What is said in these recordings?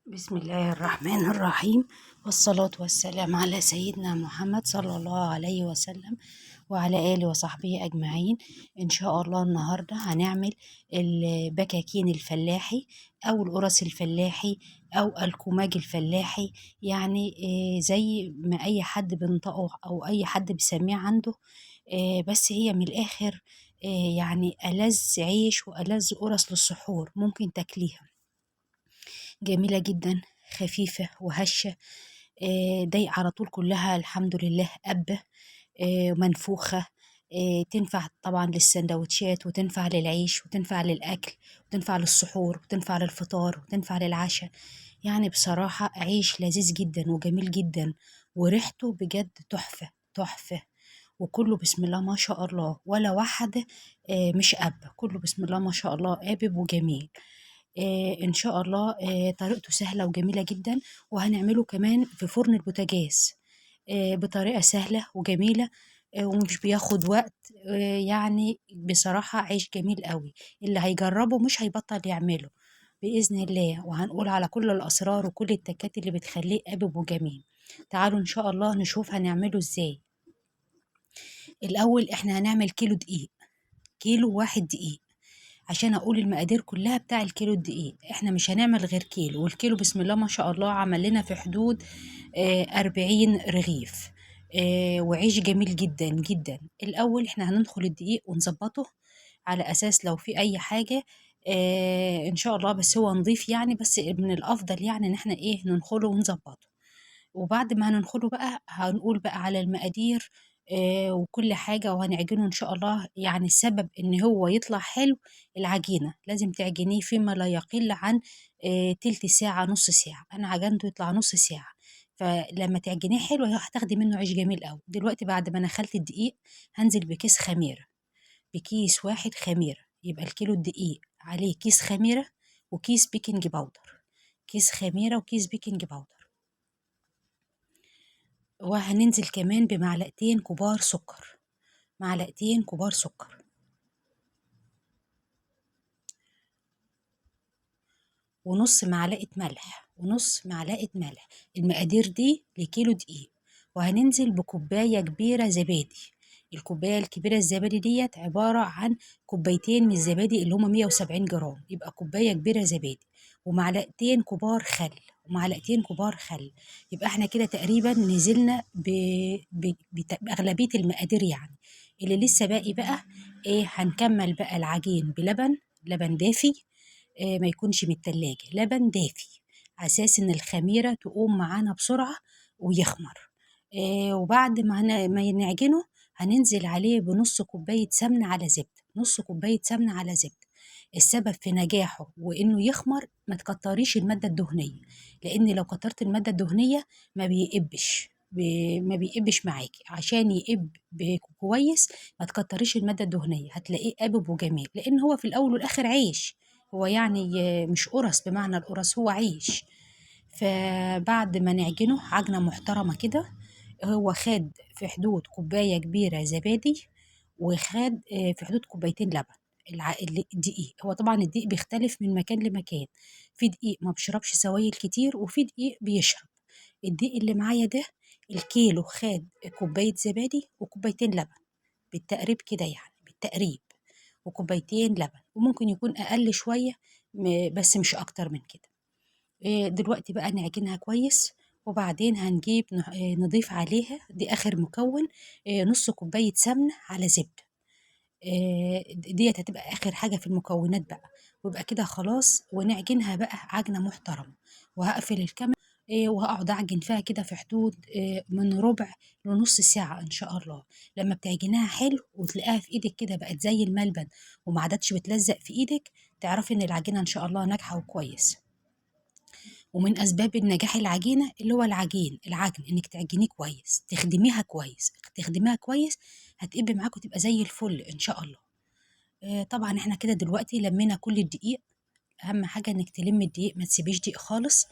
بسم الله الرحمن الرحيم، والصلاة والسلام على سيدنا محمد صلى الله عليه وسلم وعلى آله وصحبه أجمعين. إن شاء الله النهاردة هنعمل البكاكين الفلاحي أو القرص الفلاحي أو الكماج الفلاحي، يعني زي ما أي حد بينطقه أو أي حد بيسميه عنده. بس هي من الآخر يعني ألذ عيش وألذ قرص للسحور ممكن تاكليها. جميلة جدا، خفيفة وهشة، دايقة على طول، كلها الحمد لله قبة، منفوخة. تنفع طبعا للسندوتشات، وتنفع للعيش، وتنفع للأكل، وتنفع للسحور، وتنفع للفطار، وتنفع للعشاء. يعني بصراحة عيش لذيذ جدا وجميل جدا، وريحته بجد تحفة تحفة. وكله بسم الله ما شاء الله، ولا واحدة مش قابة، كله بسم الله ما شاء الله قابب وجميل. إن شاء الله طريقته سهلة وجميلة جدا، وهنعمله كمان في فرن البوتاجاز بطريقة سهلة وجميلة، ومش بياخد وقت. يعني بصراحة عيش جميل قوي، اللي هيجربه مش هيبطل يعمله بإذن الله. وهنقول على كل الأسرار وكل التكات اللي بتخليه قابب وجميل. تعالوا إن شاء الله نشوف هنعمله إزاي. الأول إحنا هنعمل كيلو دقيق، كيلو واحد دقيق. عشان اقول المقادير كلها بتاع الكيلو الدقيق، احنا مش هنعمل غير كيلو، والكيلو بسم الله ما شاء الله عمل لنا في حدود 40 رغيف. وعيش جميل جدا جدا. الاول احنا هندخل الدقيق ونظبطه على اساس لو في اي حاجة ان شاء الله، بس هو نضيف يعني، بس من الافضل يعني ان احنا ننخله ونظبطه. وبعد ما هننخله بقى هنقول بقى على المقادير وكل حاجة، وهنعجنه إن شاء الله. يعني السبب إن هو يطلع حلو، العجينة لازم تعجنيه فيما لا يقل عن تلت ساعة نص ساعة. أنا عجنته يطلع نص ساعة، فلما تعجنيه حلو هتاخدي منه عيش جميل أوي. دلوقتي بعد ما نخلت الدقيق هنزل بكيس خميرة، بكيس واحد خميرة. يبقى الكيلو الدقيق عليه كيس خميرة وكيس بيكنج باودر، كيس خميرة وكيس بيكنج باودر. وهننزل كمان بمعلقتين كبار سكر، معلقتين كبار سكر، ونص معلقة ملح، ونص معلقة ملح. المقادير دي لكيلو دقيق. وهننزل بكوباية كبيرة زبادي. الكوباية الكبيرة الزبادي ديت عبارة عن كوبايتين من الزبادي اللي هما 170 جرام، يبقى كوباية كبيرة زبادي. ومعلقتين كبار خل، ومعلقتين كبار خل. يبقى احنا كده تقريبا نزلنا بأغلبية المقادير يعني. اللي لسه باقي بقى هنكمل بقى العجين بلبن، لبن دافي، ما يكونش من التلاجة، لبن دافي، على أساس إن الخميرة تقوم معانا بسرعة ويخمر. وبعد ما نعجنه هننزل عليه بنص كوباية سمنة على زبدة، نص كوباية سمنة على زبدة. السبب في نجاحه وإنه يخمر، ما تكتريش المادة الدهنية، لأن لو كترت المادة الدهنية ما بيقبش، ما بيقبش معاكي. عشان يقب كويس ما تكتريش المادة الدهنية، هتلاقيه قابب وجميل، لأن هو في الأول والآخر عيش. هو يعني مش قرص بمعنى القرص، هو عيش. فبعد ما نعجنه عجنة محترمة كده، هو خد في حدود كوباية كبيرة زبادي، وخد في حدود كوبايتين لبن. الدقيق، هو طبعا الدقيق بيختلف من مكان لمكان. في دقيق ما بيشربش سوائل كتير، وفي دقيق بيشرب. الدقيق اللي معايا ده الكيلو خد كوباية زبادي وكوبايتين لبن، بالتقريب كده يعني، بالتقريب. وكوبايتين لبن، وممكن يكون أقل شوية بس مش أكتر من كده. دلوقتي بقى نعجنها كويس، وبعدين هنجيب نضيف عليها، دي آخر مكون، نص كوباية سمنة على زبدة. ديت هتبقى آخر حاجة في المكونات بقى. ويبقى كده خلاص، ونعجنها بقى عجنة محترمة. وهقفل الكاميرا وهقعد أعجن فيها كده في حدود من ربع لنص ساعة إن شاء الله. لما بتعجنها حلو وتلاقيها في إيدك كده بقت زي الملبن، وما عادتش بتلزق في إيدك، تعرفي إن العجينة إن شاء الله ناجحة وكويس. ومن أسباب النجاح العجينة اللي هو العجن إنك تعجنيه كويس، تخدميها كويس، تخدميها كويس، هتقب معاك وتبقى زي الفل إن شاء الله. طبعا احنا كده دلوقتي لمينا كل الدقيق. أهم حاجة إنك تلمي الدقيق، ما تسيبيش دقيق خالص.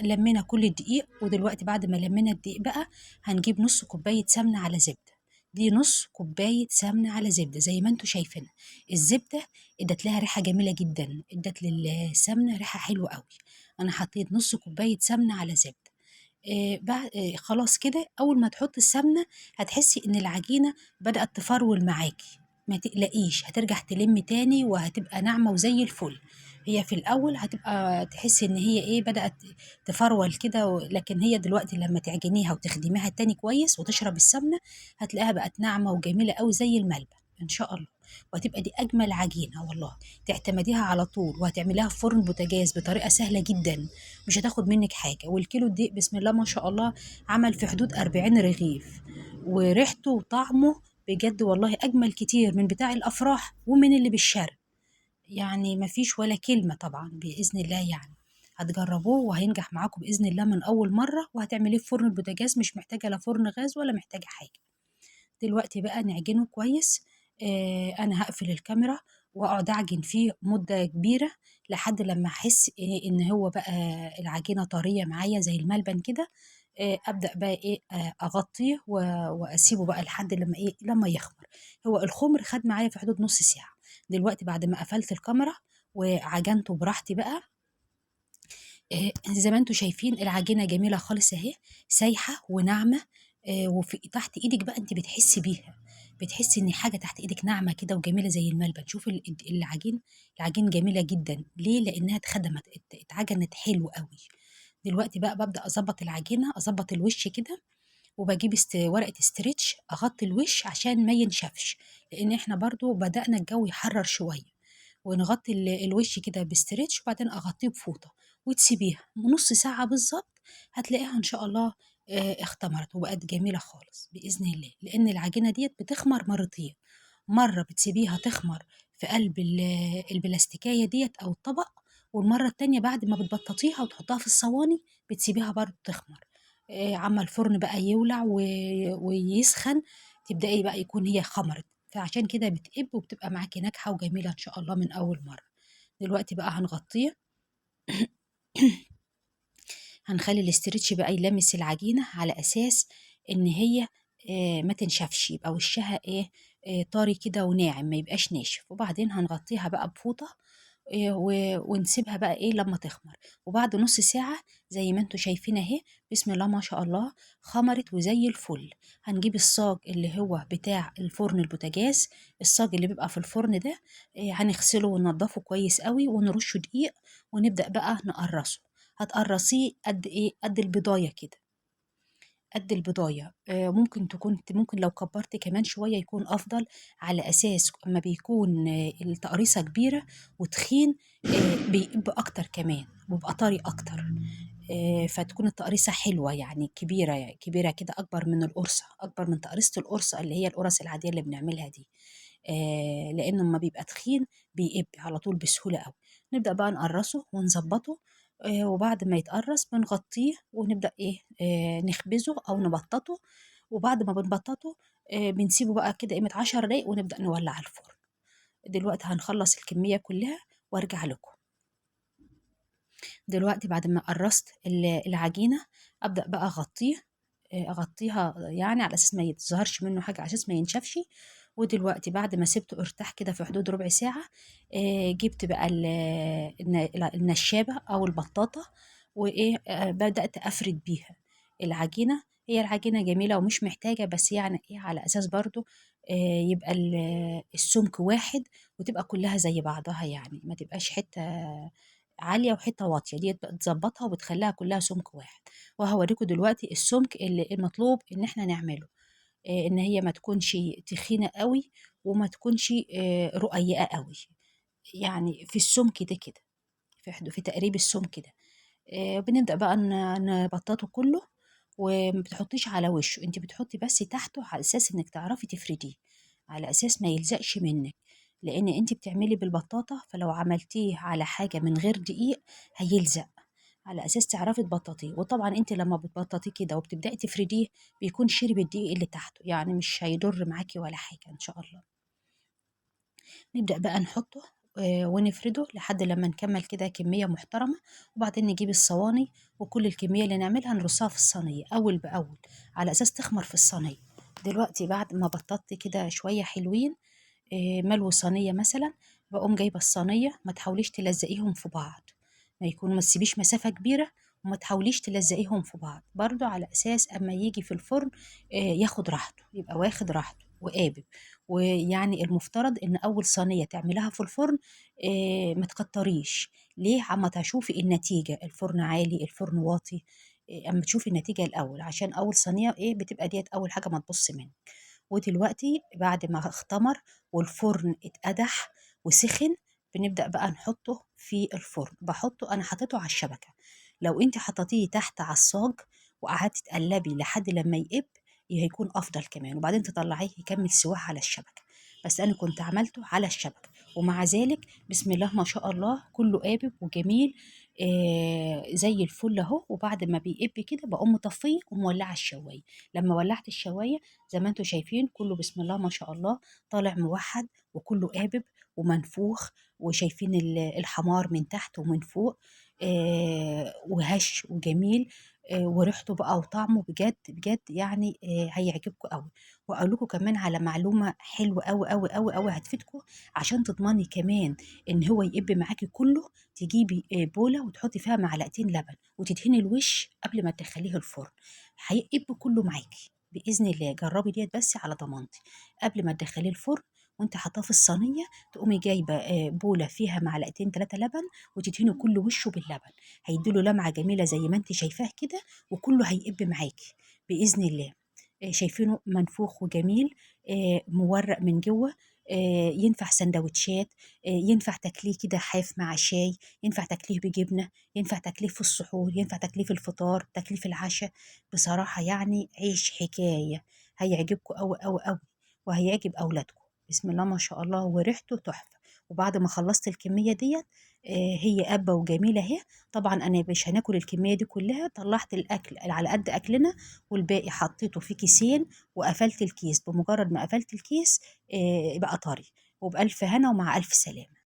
لمينا كل الدقيق. ودلوقتي بعد ما لمينا الدقيق بقى هنجيب نص كوباية سمنة على زبدة. دي نص كوباية سمنة على زبدة زي ما انتوا شايفين. الزبدة ادت لها ريحة جميلة جدا، ادت للسمنة ريحة حلوة قوي. انا حطيت نص كوباية سمنة على زبدة. بعد خلاص كده، اول ما تحط السمنة هتحسي ان العجينة بدأت تفرول معاكي. ما تقلقيش، هترجع تلم تاني وهتبقى ناعمة وزي الفل. هي في الاول هتبقى تحسي ان هي ايه، بدأت تفرول كده لكن هي دلوقتي لما تعجنيها وتخدميها تاني كويس وتشرب السمنة هتلاقيها بقت ناعمة وجميلة قوي زي الملبن ان شاء الله. وهتبقى دي اجمل عجينة والله. تعتمديها على طول، وهتعمليها في فرن بوتاجاز بطريقة سهلة جدا، مش هتاخد منك حاجة. والكيلو الدقيق بسم الله ما شاء الله عمل في حدود 40 رغيف، وريحته وطعمه بجد والله أجمل كتير من بتاع الأفراح ومن اللي بالشرق. يعني مفيش ولا كلمة طبعا بإذن الله يعني. هتجربوه وهينجح معاكم بإذن الله من أول مرة، وهتعمليه في فرن البوتاجاز، مش محتاجة لا فرن غاز ولا محتاجة حاجة. دلوقتي بقى نعجنه كويس. انا هقفل الكاميرا واقعد اعجن فيه مدة كبيرة لحد لما احس ان هو بقى العجينة طرية معايا زي الملبن كده. ابدا بقى ايه، اغطيه واسيبه بقى لحد لما ايه، لما يخمر. هو الخمر خد معايا في حدود نص ساعة. دلوقتي بعد ما قفلت الكاميرا وعجنته براحتي بقى، زي ما انتم شايفين العجينة جميلة خالص اهي، سايحة وناعمة. وفي تحت ايدك بقى انت بتحسي بيها، بتحسي ان حاجة تحت ايدك ناعمة كده وجميلة زي الملبن. شوف العجين جميلة جدا ليه، لانها اتخدمت، اتعجنت حلو قوي. دلوقتي بقى ببدأ اظبط العجينة، اظبط الوش كده، وبجيب ورقة استرتش اغطي الوش عشان ما ينشفش، لان احنا برضو بدأنا الجو يحرر شوية. ونغطي الوش كده بستريتش، وبعدين اغطيه بفوطه وتسيبيها نص ساعه بالظبط. هتلاقيها ان شاء الله اختمرت وبقت جميله خالص باذن الله، لان العجينه ديت بتخمر مرتين. مره بتسيبيها تخمر في قلب البلاستيكيه ديت او الطبق، والمره التانية بعد ما بتبططيها وتحطها في الصواني بتسيبيها برضه تخمر. عما الفرن بقى يولع ويسخن تبدأي بقى يكون هي خمرت، فعشان كده بتقب وبتبقى معاكي ناجحة وجميلة إن شاء الله من أول مرة. دلوقتي بقى هنغطيه. هنخلي الاسترتش بقى يلمس العجينة على أساس إن هي ما تنشفش، يبقى وشها إيه، طري كده وناعم، ما يبقاش ناشف. وبعدين هنغطيها بقى بفوطة ونسيبها بقى ايه لما تخمر. وبعد نص ساعة زي ما انتوا شايفين اهي، بسم الله ما شاء الله خمرت وزي الفل. هنجيب الصاج اللي هو بتاع الفرن البوتاجاز، الصاج اللي بيبقى في الفرن ده، هنغسله وننضفه كويس قوي ونرشه دقيق، ونبدأ بقى نقرصه. هتقرصيه قد ايه، قد البضاية كده، قد البضاية. ممكن لو كبرت كمان شوية يكون أفضل، على أساس أما بيكون التقريصة كبيرة وتخين بيقب أكتر كمان ويبقى طري أكتر. فتكون التقريصة حلوة يعني كبيرة، يعني كبيرة كده، أكبر من القرصة، أكبر من تقريصة القرصة اللي هي القرص العادية اللي بنعملها دي. لأنه لما بيبقى تخين بيقب على طول بسهولة أوي. نبدأ بقى نقرصه ونظبطه. وبعد ما يتقرص بنغطيه ونبدأ إيه، نخبزه أو نبططه. وبعد ما بنبططه بنسيبه بقى كده قيمة 10 دقايق ونبدأ نولع الفرن. دلوقتي هنخلص الكمية كلها وارجع لكم. دلوقتي بعد ما قرصت العجينة أبدأ بقى أغطيه، أغطيها يعني على أساس ما يتظهرش منه حاجة، على أساس ما ينشفش. ودلوقتي بعد ما سبته ارتاح كده في حدود ربع ساعة، جبت بقى النشابة أو البطاطة، وإيه بدأت أفرد بيها العجينة. هي العجينة جميلة ومش محتاجة، بس يعني إيه على أساس برضو يبقى السمك واحد، وتبقى كلها زي بعضها، يعني ما تبقاش حتة عالية وحتة واطية، ديت بقى تظبطها وبتخليها كلها سمك واحد. وهوريكم دلوقتي السمك اللي المطلوب ان احنا نعمله. ان هي ما تكونش تخينة قوي وما تكونش رقيقة قوي، يعني في السمك ده كده، في تقريب السمك ده. بنبدأ بقى نبططه كله. وما بتحطيش على وشه، انت بتحطي بس تحته على اساس انك تعرفي تفرديه، على اساس ما يلزقش منك. لان انت بتعملي بالبطاطا، فلو عملتيه على حاجة من غير دقيق هيلزق، على اساس تعرفي تبططيه. وطبعا انت لما بتبططيه كده وبتبداي تفرديه بيكون شرب الدقيق اللي تحته، يعني مش هيضر معاكي ولا حاجه ان شاء الله. نبدا بقى نحطه ونفرده لحد لما نكمل كده كميه محترمه. وبعدين نجيب الصواني، وكل الكميه اللي نعملها نرصها في الصينيه اول باول على اساس تخمر في الصينيه. دلوقتي بعد ما بططت كده شوية حلوين، ملو صينية مثلا، بقوم جايبة الصينية، ما تحاوليش تلزقيهم في بعض، ما تسيبيش مسافة كبيرة، وما تحاوليش تلزقيهم في بعض برضو، على أساس أما يجي في الفرن ياخد راحته، يبقى واخد راحته وقابب. ويعني المفترض إن أول صينية تعملها في الفرن ما تكتريش. ليه؟ عما تشوفي النتيجة، الفرن عالي الفرن واطي، أما تشوفي النتيجة الأول، عشان أول صينية بتبقى ديت أول حاجة ما تبص منك. ودلوقتي بعد ما اختمر والفرن اتقدح وسخن، بنبدأ بقى نحطه في الفرن. أنا حطيته على الشبكة، لو انت حطيتيه تحت على الصاج وقعدتي تقلبي لحد لما يقب هيكون أفضل كمان، وبعدين تطلعيه يكمل سواه على الشبكة. بس أنا كنت عملته على الشبكة، ومع ذلك بسم الله ما شاء الله كله قابب وجميل، زي الفل اهو. وبعد ما بيقب كده بقوم مطفيه ومولعه الشوايه. لما ولعت الشوايه زي ما انتم شايفين كله بسم الله ما شاء الله طالع موحد، وكله قابب ومنفوخ، وشايفين الحمار من تحت ومن فوق، وهش وجميل، وريحته بقى وطعمه بجد بجد يعني هيعجبكم قوي. واقول لكم كمان على معلومه حلوه قوي قوي قوي قوي هتفيدكم، عشان تضمني كمان ان هو يقب معاكي كله. تجيبي بوله وتحطي فيها معلقتين لبن وتدهني الوش قبل ما تدخليه الفرن، هيقب كله معاكي باذن الله. جربي ديت بس على ضمانتي. قبل ما تدخليه الفرن وانت حاطاه في الصينيه، تقومي جايبه بوله فيها معلقتين 3 لبن، وتدهني كل وشه باللبن، هيديله لمعه جميله زي ما انت شايفاه كده، وكله هيقب معاكي باذن الله. شايفينه منفوخ وجميل، مورق من جوه، ينفع سندوتشات، ينفع تاكليه كده حاف مع شاي، ينفع تاكليه بجبنه، ينفع تاكليه في السحور، ينفع تاكليه في الفطار، تاكليه في العشاء. بصراحه يعني عيش حكايه، هيعجبكم قوي قوي قوي، وهيعجب اولادكم بسم الله ما شاء الله، وريحته تحفه. وبعد ما خلصت الكميه ديت، هي قابه وجميله اهي. طبعا انا مش هناكل الكميه دي كلها، طلعت الاكل على قد اكلنا، والباقي حطيته في كيسين وقفلت الكيس. بمجرد ما قفلت الكيس بقى طري، وبألف هنا ومع ألف سلامة.